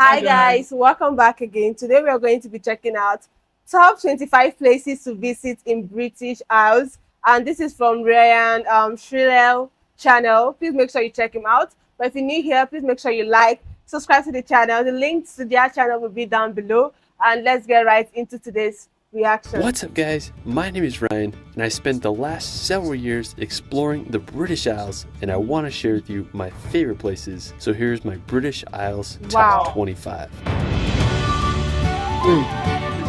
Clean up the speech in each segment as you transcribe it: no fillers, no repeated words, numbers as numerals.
Hi guys, welcome back again. Today we are going to be checking out top 25 places to visit in British Isles, and this is from Ryan Shrilel channel. Please make sure you check him out. But if you're new here, please make sure you like, subscribe to the channel. The links to their channel will be down below, and let's get right into today's reaction. What's up guys, my name is Ryan and I spent the last several years exploring the British Isles, and I want to share with you my favorite places. So here's my British Isles top 25.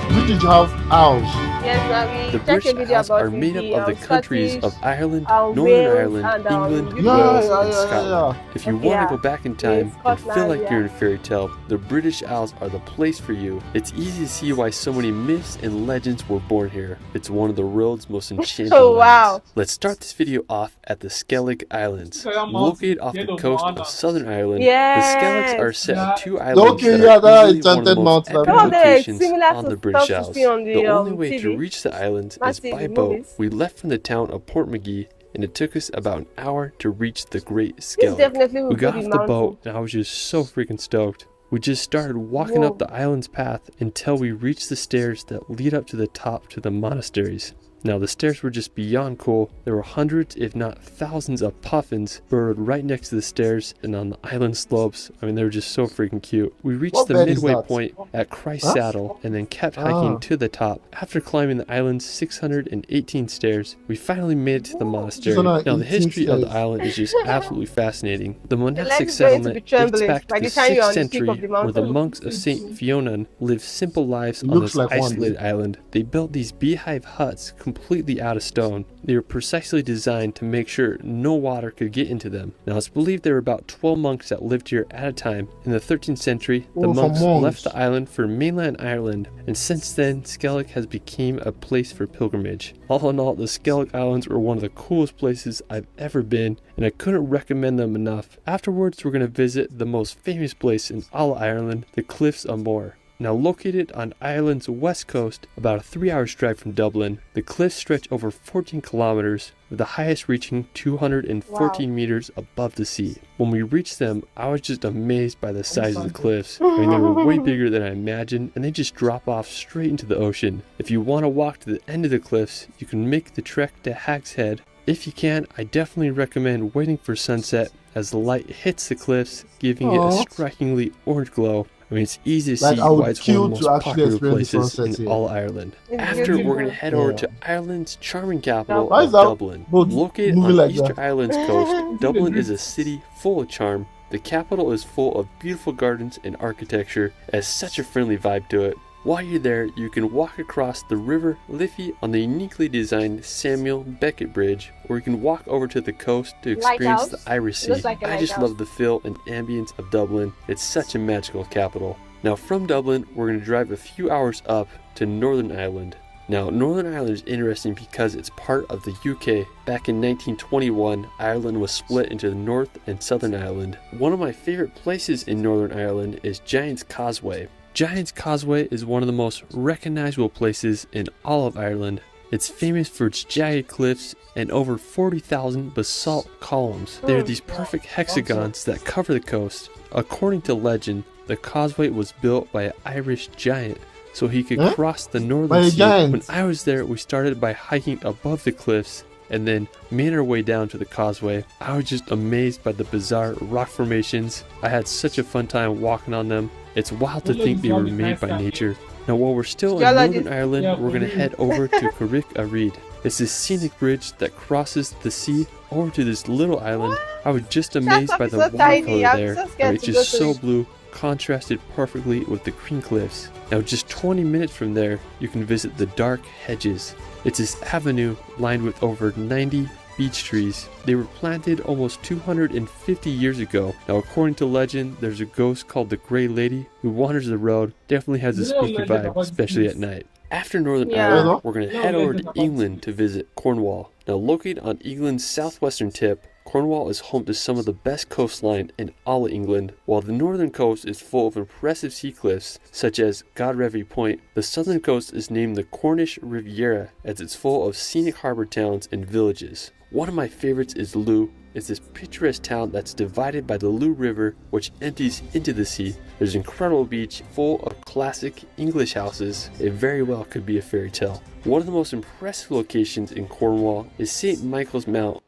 British Isles. Yes, the British Isles are made up of the countries of Ireland, Northern Wales, Ireland, and, England, Yeah, Wales, yeah, and yeah, Scotland. yeah. If you want to go back in time and feel Scotland, like you're in a fairy tale, the British Isles are the place for you. It's easy to see why so many myths and legends were born here. It's one of the world's most enchanting lands. Let's start this video off at the Skellig Islands. Located off the coast of Southern Ireland, the Skelligs are set on two islands that are easily one of the most epic locations on the British Isles. The only way to reach the islands is by boat. We left from the town of Portmagee, and it took us about an hour to reach the Great Scilly. We got off the boat and I was just so freaking stoked. We just started walking up the island's path until we reached the stairs that lead up to the top to the monasteries. Now the stairs were just beyond cool. There were hundreds if not thousands of puffins burrowed right next to the stairs and on the island slopes. I mean, they were just so freaking cute. We reached the midway point at Christ Saddle and then kept hiking to the top. After climbing the island's 618 stairs, we finally made it to the monastery. Now the history of the island is just absolutely fascinating. The monastic settlement dates back to the 6th century, where the monks of St. Fiona lived simple lives on this isolated island. They built these beehive huts completely out of stone. They were precisely designed to make sure no water could get into them. Now it's believed there were about 12 monks that lived here at a time. In the 13th century, the monks left the island for mainland Ireland, and since then Skellig has become a place for pilgrimage. All in all, the Skellig Islands were one of the coolest places I've ever been, and I couldn't recommend them enough. Afterwards, we're going to visit the most famous place in all of Ireland, the Cliffs of Moher. Now located on Ireland's west coast, about a 3-hour drive from Dublin, the cliffs stretch over 14 kilometers, with the highest reaching 214 meters above the sea. When we reached them, I was just amazed by the size of the cliffs. I mean, they were way bigger than I imagined, and they just drop off straight into the ocean. If you want to walk to the end of the cliffs, you can make the trek to Hag's Head. If you can, I definitely recommend waiting for sunset as the light hits the cliffs, giving it a strikingly orange glow. I mean, it's easy to see why it's one of the most popular places in all Ireland. After, we're going to head over to Ireland's charming capital of Dublin. Located on the Easter Island's coast, Dublin is a city full of charm. The capital is full of beautiful gardens and architecture. It has such a friendly vibe to it. While you're there, you can walk across the River Liffey on the uniquely designed Samuel Beckett Bridge, or you can walk over to the coast to experience the Irish Sea. I just love the feel and ambience of Dublin. It's such a magical capital. Now from Dublin, we're going to drive a few hours up to Northern Ireland. Now, Northern Ireland is interesting because it's part of the UK. Back in 1921, Ireland was split into North and Southern Ireland. One of my favorite places in Northern Ireland is Giant's Causeway. Giant's Causeway is one of the most recognizable places in all of Ireland. It's famous for its jagged cliffs and over 40,000 basalt columns. They are these perfect hexagons that cover the coast. According to legend, the causeway was built by an Irish giant so he could cross the northern sea. When I was there, we started by hiking above the cliffs and then made our way down to the causeway. I was just amazed by the bizarre rock formations. I had such a fun time walking on them. It's wild to think they were made by nature. Now while we're still in Northern Ireland, we're going to head over to Corrich a Reed. It's this scenic bridge that crosses the sea over to this little island. I was just amazed by the water color there. It's just so blue, contrasted perfectly with the green cliffs. Now just 20 minutes from there, you can visit the Dark Hedges. It's this avenue lined with over 90 beech trees. They were planted almost 250 years ago. Now according to legend, there's a ghost called the Grey Lady who wanders the road. Definitely has a spooky vibe, especially at night. After Northern Ireland, we're going to head over to England to visit Cornwall. Now located on England's southwestern tip, Cornwall is home to some of the best coastline in all of England. While the northern coast is full of impressive sea cliffs, such as Godrevy Point, the southern coast is named the Cornish Riviera as it's full of scenic harbour towns and villages. One of my favorites is Loo. is this picturesque town that's divided by the Loo River, which empties into the sea. There's an incredible beach full of classic English houses. It very well could be a fairy tale. One of the most impressive locations in Cornwall is St. Michael's Mount.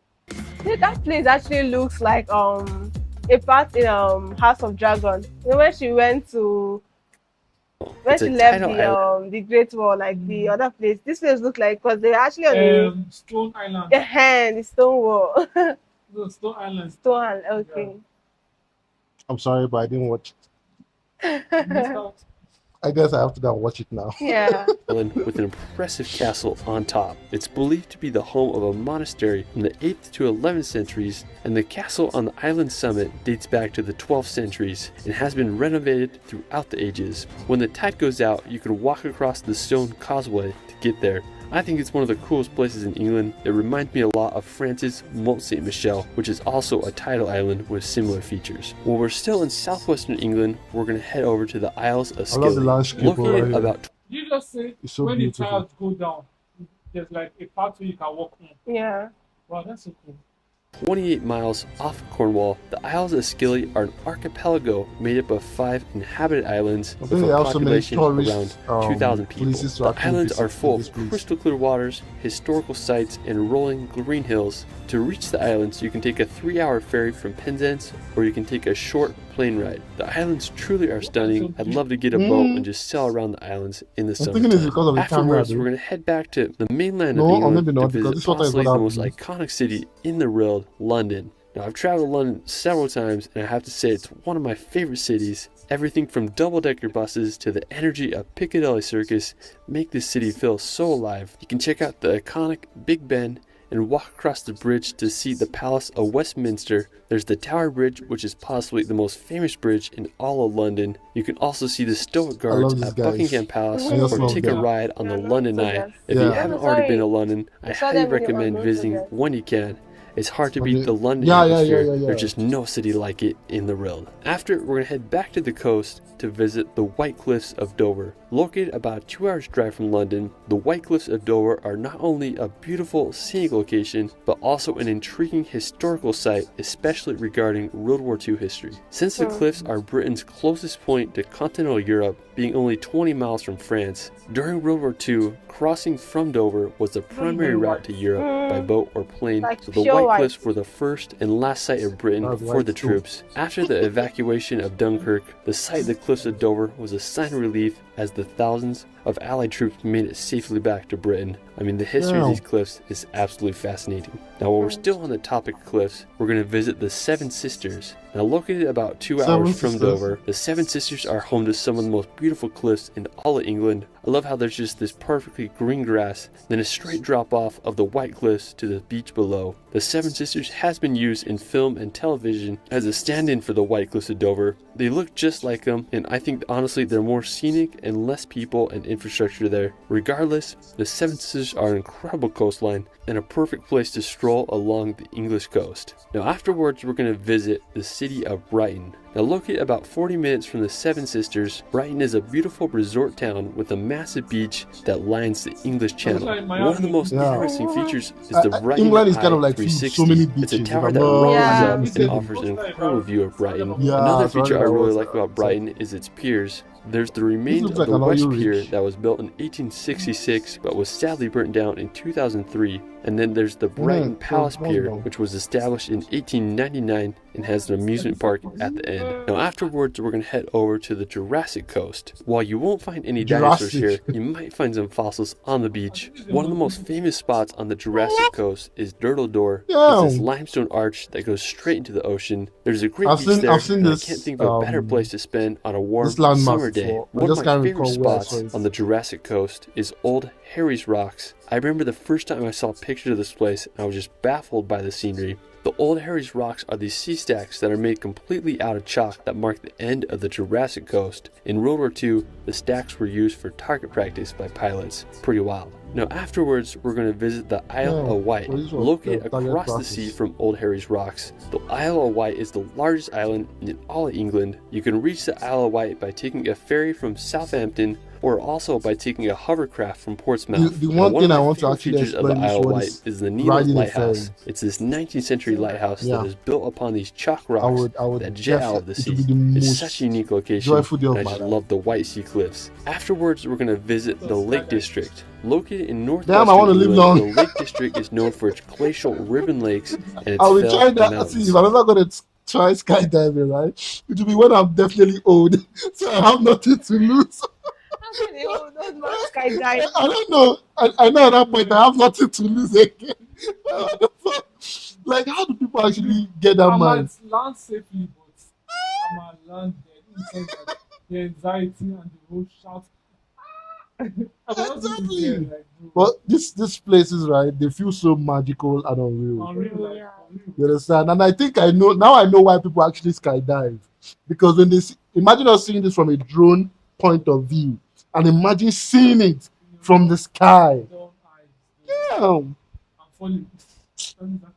That place actually looks like a part in House of Dragon. You know, when she went to she left the Great Wall, like the other place. This place looks like, because they're actually on the Stone Island. The Stone Wall. No, Stone Island. Stone Island, okay. Yeah. I'm sorry, but I didn't watch it. I guess I have to go and watch it now. Yeah. With an impressive castle on top. It's believed to be the home of a monastery from the 8th to 11th centuries, and the castle on the island summit dates back to the 12th centuries and has been renovated throughout the ages. When the tide goes out, you can walk across the stone causeway to get there. I think it's one of the coolest places in England. It reminds me a lot of France's Mont Saint Michel, which is also a tidal island with similar features. While we're still in southwestern England, we're going to head over to the Isles of Scilly. Located about... You just say, so when beautiful. the tides go down, there's like a part where you can walk home. Yeah. Wow, that's so cool. 28 miles off Cornwall, the Isles of Scilly are an archipelago made up of 5 inhabited islands with a population of around 2,000 people. The islands are full of crystal clear waters, historical sites, and rolling green hills. To reach the islands, you can take a 3-hour ferry from Penzance, or you can take a short plane ride. The islands truly are stunning. I'd love to get a boat and just sail around the islands in the summer. Afterwards, we're going to head back to the mainland of England to visit possibly the most iconic city in the world, London. Now, I've traveled to London several times, and I have to say it's one of my favorite cities. Everything from double-decker buses to the energy of Piccadilly Circus make this city feel so alive. You can check out the iconic Big Ben and walk across the bridge to see the Palace of Westminster. There's the Tower Bridge, which is possibly the most famous bridge in all of London. You can also see the Stoic Guards at Buckingham Palace, or take a ride on the London Eye. If you haven't already been to London, I highly recommend visiting when you can. It's hard to beat the London atmosphere. There's just no city like it in the world. After, we're going to head back to the coast to visit the White Cliffs of Dover. Located about a 2 hours drive from London, the White Cliffs of Dover are not only a beautiful scenic location, but also an intriguing historical site, especially regarding World War II history. Since the cliffs are Britain's closest point to continental Europe, being only 20 miles from France, during World War II, crossing from Dover was the primary route to Europe by boat or plane, so the White Cliffs were the first and last site of Britain for the troops. After the evacuation of Dunkirk, the site of the Cliffs of Dover was a sign of relief as the thousands of Allied troops made it safely back to Britain. I mean, the history of these cliffs is absolutely fascinating. Now, while we're still on the topic of cliffs, we're going to visit the Seven Sisters. Now, located about 2 hours from Dover, the Seven Sisters are home to some of the most beautiful cliffs in all of England. I love how there's just this perfectly green grass, then a straight drop off of the White Cliffs to the beach below. The Seven Sisters has been used in film and television as a stand-in for the White Cliffs of Dover. They look just like them, and I think honestly they're more scenic and less people and infrastructure there. Regardless, the Seven Sisters are an incredible coastline and a perfect place to stroll along the English coast. Now afterwards, we're going to visit the city of Brighton. Now located about 40 minutes from the Seven Sisters, Brighton is a beautiful resort town with a massive beach that lines the English Channel. One of the most interesting features is the Brighton England is kind of Eye like 360. so many beaches. It's a tower that rises up and offers an incredible view of Brighton. Another feature I really like about Brighton is its piers. There's the remains of the West Pier that was built in 1866 but was sadly burnt down in 2003. And then there's the Brighton Palace Pier, which was established in 1899 and has an amusement park at the end. Now afterwards, we're going to head over to the Jurassic Coast. While you won't find any dinosaurs here, you might find some fossils on the beach. One of the most famous spots on the Jurassic Coast is Durdle Door. It's this limestone arch that goes straight into the ocean. There's a great beach there, and I can't think of a better place to spend on a warm summer day. One of my favorite spots on the Jurassic Coast is Old Harry's Rocks. I remember the first time I saw pictures of this place, and I was just baffled by the scenery. The Old Harry's Rocks are these sea stacks that are made completely out of chalk that mark the end of the Jurassic Coast. In World War II, the stacks were used for target practice by pilots. Pretty wild. Now afterwards, we're going to visit the Isle of Wight, located across the sea from Old Harry's Rocks. The Isle of Wight is the largest island in all of England. You can reach the Isle of Wight by taking a ferry from Southampton, or also by taking a hovercraft from Portsmouth. The one thing I want to actually features of the explain Isle of this one Wight is the Needles riding a Lighthouse. ferry. It's this 19th century lighthouse Yeah. that is built upon these chalk rocks I would that jet out of the it sea. would be the It's most such a unique location, joyful day of and I my just life. love the White Sea Cliffs. Afterwards, we're going to visit the Lake District. Located in Damn, northwestern I want to live England, long. the Lake District is known for its glacial ribbon lakes and its I will fell try that. mountains. See, if I'm ever going to try skydiving, right? It will be when I'm definitely old, so I have nothing to lose. I don't know. I know at that point I have nothing to lose again. Like, how do people actually get that I mind? might land safely, but I might land there. In the sense that the anxiety and the whole shout. I might not be there, like, But these places, right? They feel so magical and unreal. unreal, like, Yeah. unreal. You understand? And I think I know now. I know why people actually skydive, because when they imagine us seeing this from a drone point of view, and imagine seeing it from the sky. Don't I- Damn. I'm falling. Don't that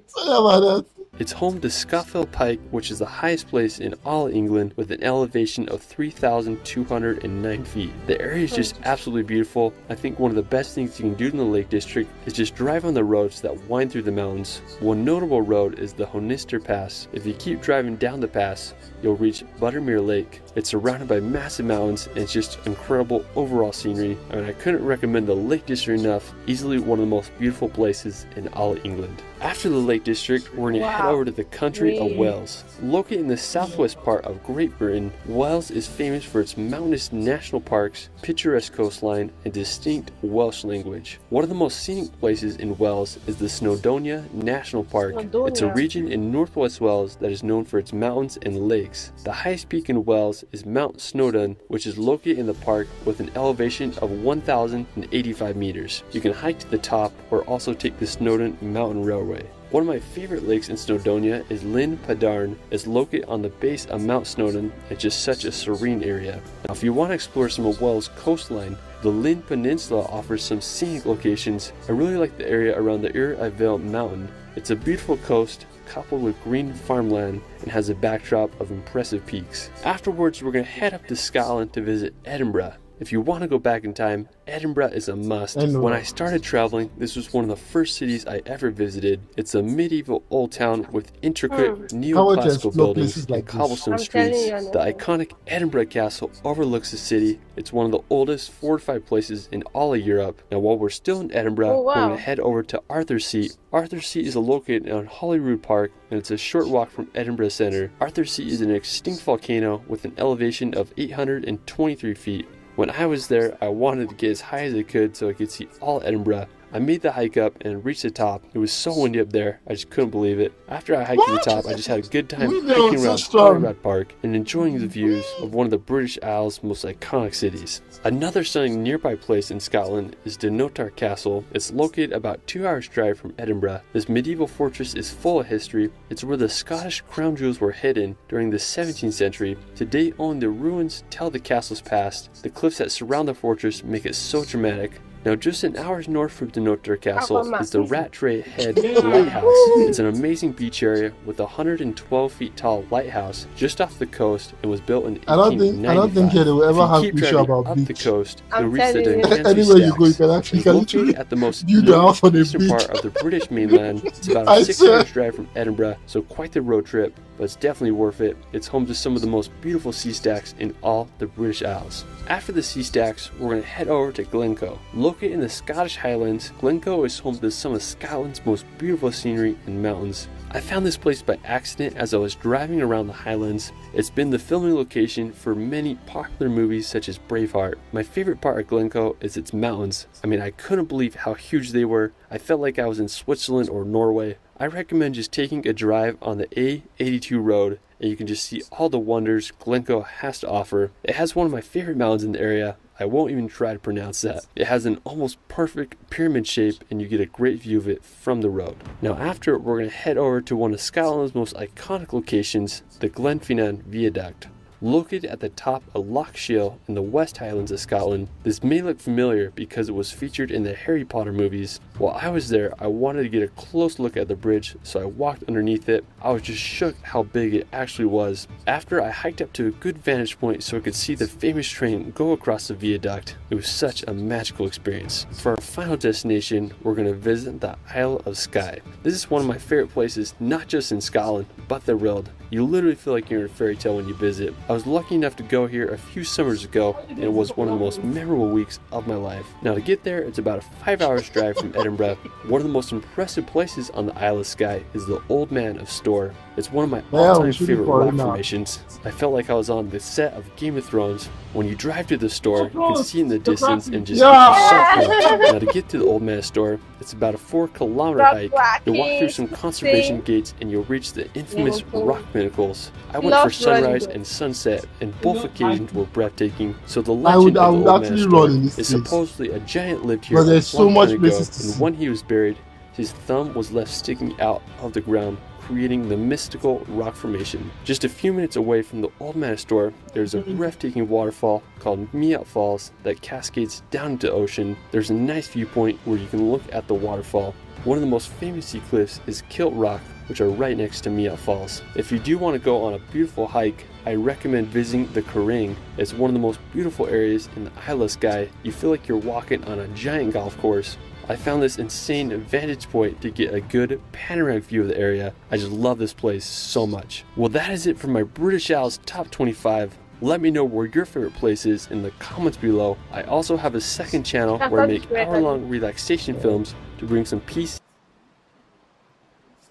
Sorry about that. It's home to Scafell Pike, which is the highest place in all England with an elevation of 3,209 feet. The area is just absolutely beautiful. I think one of the best things you can do in the Lake District is just drive on the roads that wind through the mountains. One notable road is the Honister Pass. If you keep driving down the pass, you'll reach Buttermere Lake. It's surrounded by massive mountains and it's just incredible overall scenery. I mean, I couldn't recommend the Lake District enough. Easily one of the most beautiful places in all England. After the Lake District, we're going to head over to the country of Wales. Located in the southwest part of Great Britain, Wales is famous for its mountainous national parks, picturesque coastline, and distinct Welsh language. One of the most scenic places in Wales is the Snowdonia National Park. It's a region in northwest Wales that is known for its mountains and lakes. The highest peak in Wales is Mount Snowdon, which is located in the park with an elevation of 1,085 meters. You can hike to the top or also take the Snowdon Mountain Railway. One of my favorite lakes in Snowdonia is Llyn Padarn. It's located on the base of Mount Snowdon. It's just such a serene area. Now, if you want to explore some of Wales' coastline, the Llyn Peninsula offers some scenic locations. I really like the area around the ERIK mountain. It's a beautiful coast, coupled with green farmland, and has a backdrop of impressive peaks. Afterwards, we're going to head up to Scotland to visit Edinburgh. If you want to go back in time, Edinburgh is a must. When I started traveling, this was one of the first cities I ever visited. It's a medieval old town with intricate neoclassical buildings and cobblestone streets. The iconic Edinburgh Castle overlooks the city. It's one of the oldest fortified places in all of Europe. Now, while we're still in Edinburgh, we're going to head over to Arthur's Seat. Arthur's Seat is located on Holyrood Park, and it's a short walk from Edinburgh Centre. Arthur's Seat is an extinct volcano with an elevation of 823 feet. When I was there, I wanted to get as high as I could so I could see all Edinburgh. I made the hike up and reached the top. It was so windy up there, I just couldn't believe it. After I hiked to the top, I just had a good time hiking around Holyrood Park and enjoying the views of one of the British Isles' most iconic cities. Another stunning nearby place in Scotland is Dunnottar Castle. It's located about 2 hours drive from Edinburgh. This medieval fortress is full of history. It's where the Scottish crown jewels were hidden during the 17th century. Today, only the ruins tell the castle's past. The cliffs that surround the fortress make it so dramatic. Now, just an hour's north from Dunnottar Castle is the Rattray Head Lighthouse. It's an amazing beach area with a 112 feet tall lighthouse just off the coast and was built in 1895. I don't think they will ever have Keep issue driving about up beach. the coast, you'll I'm reach the telling you. Dungannon Anywhere you go, you Stacks. can actually It's located literally at the most build your house on a northeastern beach. part of the British mainland. It's about I a 6 swear. hours drive from Edinburgh, so quite the road trip, but it's definitely worth it. It's home to some of the most beautiful sea stacks in all the British Isles. After the sea stacks, we're going to head over to Glencoe. Located in the Scottish Highlands, Glencoe is home to some of Scotland's most beautiful scenery and mountains. I found this place by accident as I was driving around the Highlands. It's been the filming location for many popular movies such as Braveheart. My favorite part of Glencoe is its mountains. I mean, I couldn't believe how huge they were. I felt like I was in Switzerland or Norway. I recommend just taking a drive on the A82 road and you can just see all the wonders Glencoe has to offer. It has one of my favorite mountains in the area. I won't even try to pronounce that. It has an almost perfect pyramid shape and you get a great view of it from the road. Now after, we're going to head over to one of Scotland's most iconic locations, the Glenfinnan Viaduct. Located at the top of Loch Shiel in the West Highlands of Scotland, this may look familiar because it was featured in the Harry Potter movies. While I was there, I wanted to get a close look at the bridge, so I walked underneath it. I was just shook how big it actually was. After I hiked up to a good vantage point so I could see the famous train go across the viaduct, it was such a magical experience. For our final destination, we're going to visit the Isle of Skye. This is one of my favorite places, not just in Scotland, but the world. You literally feel like you're in a fairy tale when you visit. I was lucky enough to go here a few summers ago, and it was one of the most memorable weeks of my life. Now to get there, it's about a 5 hours drive from Edinburgh. One of the most impressive places on the Isle of Skye is the Old Man of Store. It's one of my all-time favorite rock formations. I felt like I was on the set of Game of Thrones. When you drive to the store, you can see in the distance and just get you so cool. Now to get to the Old Man Store, it's about a 4-kilometer hike. You'll walk through some conservation gates and you'll reach the infamous rock pinnacles. I went for sunrise and sunset, and both occasions were breathtaking. So the legend of the Old Man Store is supposedly a giant lived here but there's so much places to see. And when he was buried, his thumb was left sticking out of the ground, creating the mystical rock formation. Just a few minutes away from the Old Man Store, there's a breathtaking waterfall called Wight Falls that cascades down into the ocean. There's a nice viewpoint where you can look at the waterfall. One of the most famous sea cliffs is Kilt Rock, which are right next to Wight Falls. If you do want to go on a beautiful hike, I recommend visiting the Cornwall. It's one of the most beautiful areas in the Isle of Skye. You feel like you're walking on a giant golf course. I found this insane vantage point to get a good panoramic view of the area. I just love this place so much. Well, that is it for my British Isles top 25. Let me know where your favorite place is in the comments below. I also have a second channel where I make hour-long relaxation films to bring some peace.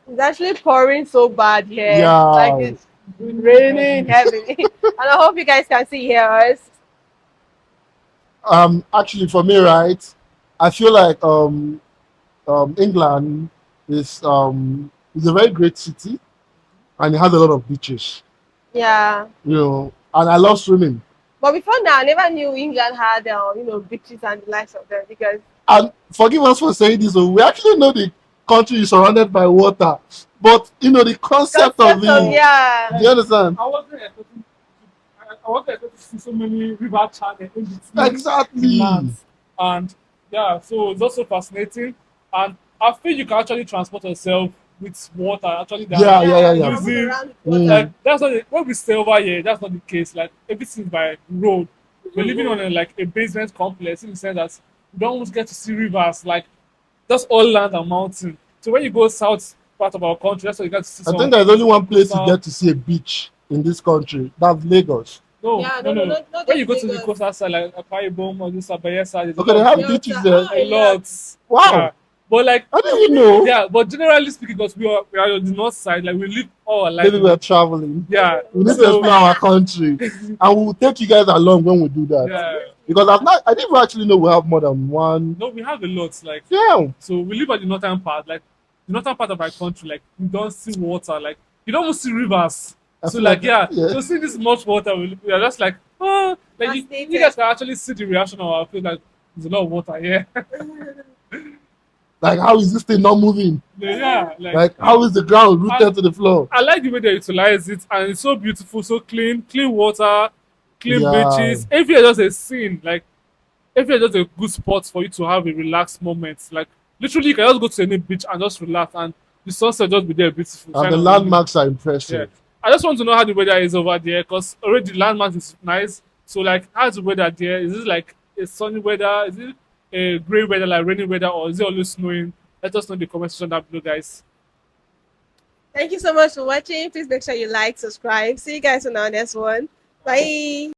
It's actually pouring so bad here. Yeah. Like it's raining heavily. And I hope you guys can see hear us. Actually, for me, right, I feel like England is a very great city, and it has a lot of beaches. Yeah. You know, and I love swimming. But before now, I never knew England had beaches and the likes of them, because. And forgive us for saying this, we actually know the country is surrounded by water, but the concept of it. Yeah. Do you understand? I wasn't expecting to see so many river channels in between Exactly. lands. And yeah, so it's also fascinating. And I feel you can actually transport yourself with water. Actually, Yeah. using, like that's not when we stay over here. That's not the case. Like everything's by road. We're living on a basement complex in the sense that you don't almost get to see rivers. Like that's all land and mountain. So when you go south part of our country, that's what you get to see. I think there's only one place you get to see a beach in this country. That's Lagos. No. When you go to the coastal side, like Akwa Ibom or this Abaya side, okay, they have beaches there. A lot. Wow. Yeah. But like, I didn't even know. Yeah, but generally speaking, because we are on the north side, like we live all our life. Maybe we're traveling. Yeah. We need to explore our country, and we'll take you guys along when we do that. Yeah. Because I didn't actually know we have more than one. No, we have a lot. Like, yeah. So we live at the northern part. Like the northern part of our country, like you don't see water. Like you don't even see rivers. So like to see this much water, we are just like, oh, like you guys can actually see the reaction of our face. Like there's a lot of water here. Like, how is this thing not moving? Yeah. Like how is the ground rooted to the floor? I like the way they utilize it, and it's so beautiful, so clean water, clean beaches. Every just a scene, like every just a good spot for you to have a relaxed moment. Like literally, you can just go to any beach and just relax, and the sunset just be there, beautiful. And the landmarks are impressive. Yeah. I just want to know how the weather is over there, because already the landmarks is nice. So like, how's the weather there? Is it like a sunny weather? Is it a gray weather, like rainy weather, or is it always snowing? Let us know in the comment section down below, guys. Thank you so much for watching. Please make sure you like, subscribe. See you guys on our next one. Bye.